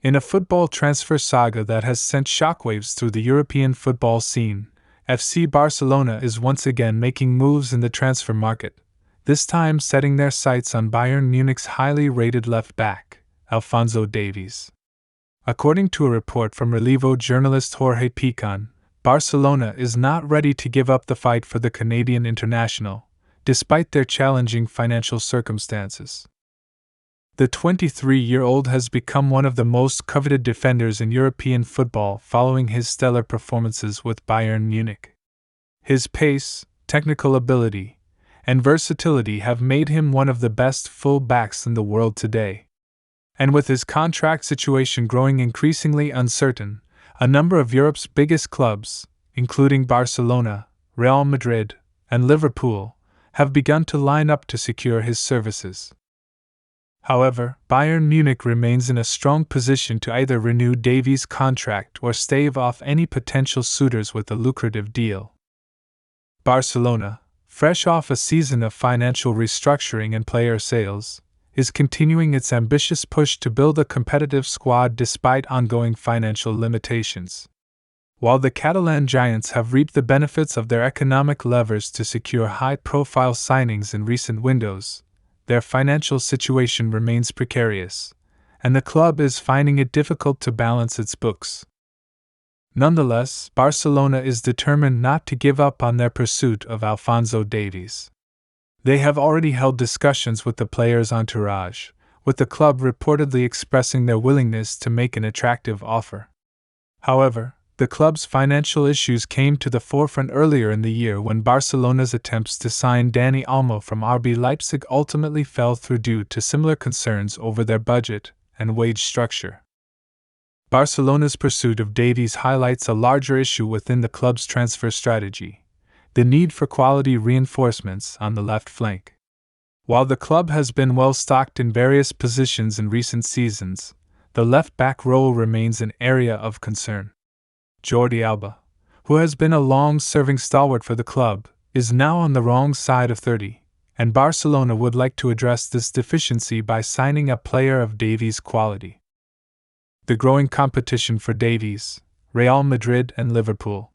In a football transfer saga that has sent shockwaves through the European football scene, FC Barcelona is once again making moves in the transfer market, this time setting their sights on Bayern Munich's highly rated left-back, Alphonso Davies. According to a report from Relevo journalist Jorge Picon, Barcelona is not ready to give up the fight for the Canadian international, despite their challenging financial circumstances. The 23-year-old has become one of the most coveted defenders in European football following his stellar performances with Bayern Munich. His pace, technical ability, and versatility have made him one of the best full-backs in the world today. And with his contract situation growing increasingly uncertain, a number of Europe's biggest clubs, including Barcelona, Real Madrid, and Liverpool, have begun to line up to secure his services. However, Bayern Munich remains in a strong position to either renew Davies' contract or stave off any potential suitors with a lucrative deal. Barcelona, fresh off a season of financial restructuring and player sales, is continuing its ambitious push to build a competitive squad despite ongoing financial limitations. While the Catalan giants have reaped the benefits of their economic levers to secure high-profile signings in recent windows, their financial situation remains precarious, and the club is finding it difficult to balance its books. Nonetheless, Barcelona is determined not to give up on their pursuit of Alphonso Davies. They have already held discussions with the player's entourage, with the club reportedly expressing their willingness to make an attractive offer. However, the club's financial issues came to the forefront earlier in the year when Barcelona's attempts to sign Dani Olmo from RB Leipzig ultimately fell through due to similar concerns over their budget and wage structure. Barcelona's pursuit of Davies highlights a larger issue within the club's transfer strategy: the need for quality reinforcements on the left flank. While the club has been well stocked in various positions in recent seasons, the left-back role remains an area of concern. Jordi Alba, who has been a long-serving stalwart for the club, is now on the wrong side of 30, and Barcelona would like to address this deficiency by signing a player of Davies' quality. The growing competition for Davies, Real Madrid and Liverpool.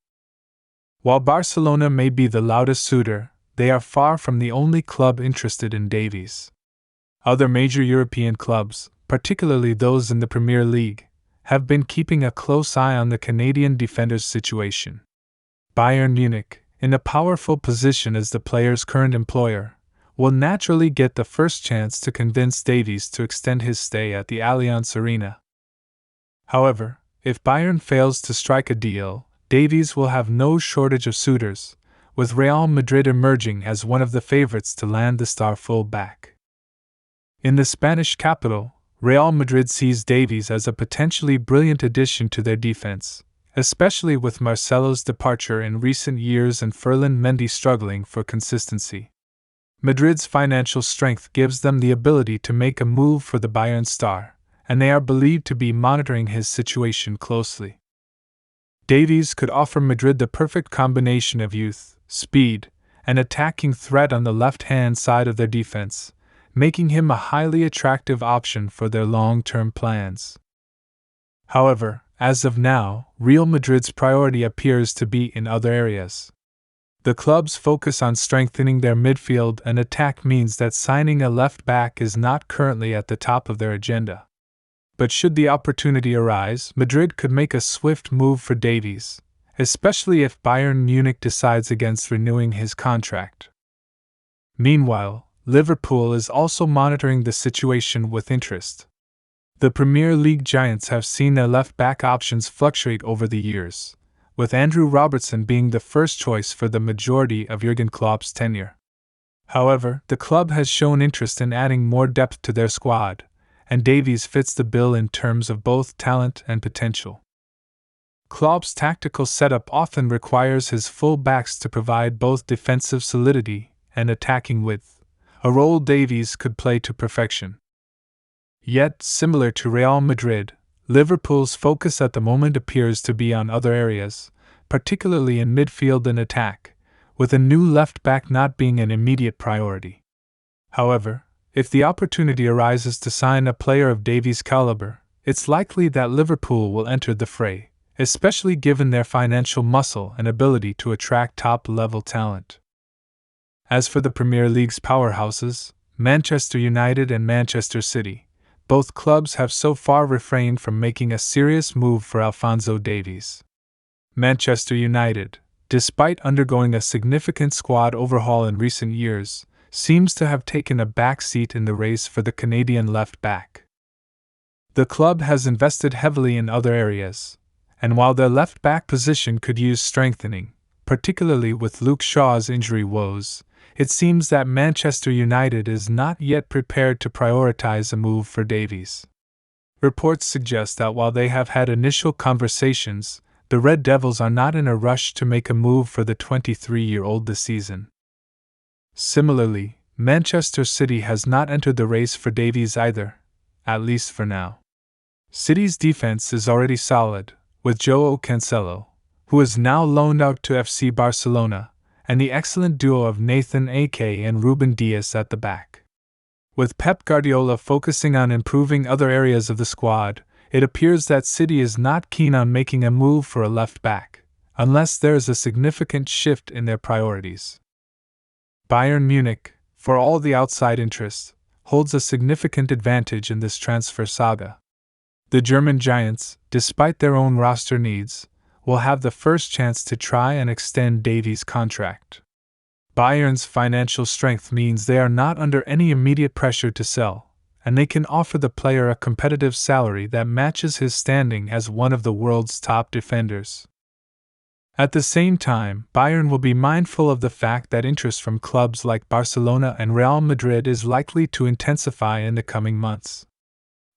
While Barcelona may be the loudest suitor, they are far from the only club interested in Davies. Other major European clubs, particularly those in the Premier League, have been keeping a close eye on the Canadian defender's situation. Bayern Munich, in a powerful position as the player's current employer, will naturally get the first chance to convince Davies to extend his stay at the Allianz Arena. However, if Bayern fails to strike a deal, Davies will have no shortage of suitors, with Real Madrid emerging as one of the favorites to land the star full-back. In the Spanish capital, Real Madrid sees Davies as a potentially brilliant addition to their defense, especially with Marcelo's departure in recent years and Ferland Mendy struggling for consistency. Madrid's financial strength gives them the ability to make a move for the Bayern star, and they are believed to be monitoring his situation closely. Davies could offer Madrid the perfect combination of youth, speed, and attacking threat on the left-hand side of their defense, making him a highly attractive option for their long-term plans. However, as of now, Real Madrid's priority appears to be in other areas. The club's focus on strengthening their midfield and attack means that signing a left-back is not currently at the top of their agenda. But should the opportunity arise, Madrid could make a swift move for Davies, especially if Bayern Munich decides against renewing his contract. Meanwhile, Liverpool is also monitoring the situation with interest. The Premier League giants have seen their left-back options fluctuate over the years, with Andrew Robertson being the first choice for the majority of Jurgen Klopp's tenure. However, the club has shown interest in adding more depth to their squad, and Davies fits the bill in terms of both talent and potential. Klopp's tactical setup often requires his full-backs to provide both defensive solidity and attacking width, a role Davies could play to perfection. Yet, similar to Real Madrid, Liverpool's focus at the moment appears to be on other areas, particularly in midfield and attack, with a new left-back not being an immediate priority. However, if the opportunity arises to sign a player of Davies' caliber, it's likely that Liverpool will enter the fray, especially given their financial muscle and ability to attract top-level talent. As for the Premier League's powerhouses, Manchester United and Manchester City, both clubs have so far refrained from making a serious move for Alphonso Davies. Manchester United, despite undergoing a significant squad overhaul in recent years, seems to have taken a back seat in the race for the Canadian left-back. The club has invested heavily in other areas, and while their left-back position could use strengthening, particularly with Luke Shaw's injury woes, it seems that Manchester United is not yet prepared to prioritize a move for Davies. Reports suggest that while they have had initial conversations, the Red Devils are not in a rush to make a move for the 23-year-old this season. Similarly, Manchester City has not entered the race for Davies either, at least for now. City's defense is already solid, with Joao Cancelo, who is now loaned out to FC Barcelona, and the excellent duo of Nathan Ake and Ruben Dias at the back. With Pep Guardiola focusing on improving other areas of the squad, it appears that City is not keen on making a move for a left-back, unless there is a significant shift in their priorities. Bayern Munich, for all the outside interest, holds a significant advantage in this transfer saga. The German giants, despite their own roster needs, will have the first chance to try and extend Davies' contract. Bayern's financial strength means they are not under any immediate pressure to sell, and they can offer the player a competitive salary that matches his standing as one of the world's top defenders. At the same time, Bayern will be mindful of the fact that interest from clubs like Barcelona and Real Madrid is likely to intensify in the coming months.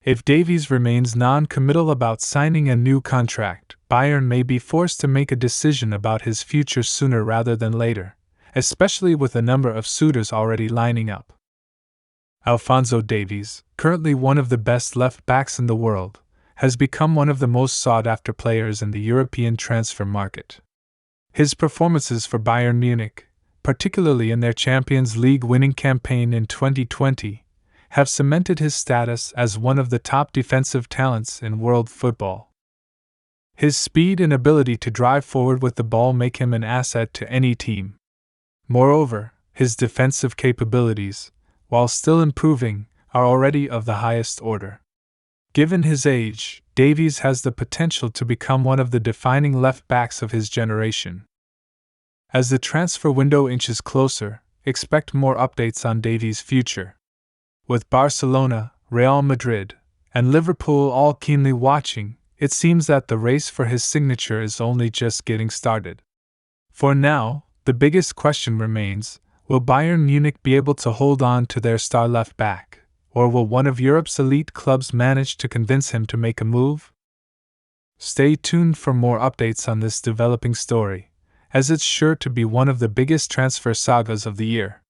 If Davies remains non-committal about signing a new contract, Bayern may be forced to make a decision about his future sooner rather than later, especially with a number of suitors already lining up. Alphonso Davies, currently one of the best left-backs in the world, has become one of the most sought-after players in the European transfer market. His performances for Bayern Munich, particularly in their Champions League winning campaign in 2020, have cemented his status as one of the top defensive talents in world football. His speed and ability to drive forward with the ball make him an asset to any team. Moreover, his defensive capabilities, while still improving, are already of the highest order. Given his age, Davies has the potential to become one of the defining left-backs of his generation. As the transfer window inches closer, expect more updates on Davies' future. With Barcelona, Real Madrid, and Liverpool all keenly watching, it seems that the race for his signature is only just getting started. For now, the biggest question remains, will Bayern Munich be able to hold on to their star left-back, or will one of Europe's elite clubs manage to convince him to make a move? Stay tuned for more updates on this developing story, as it's sure to be one of the biggest transfer sagas of the year.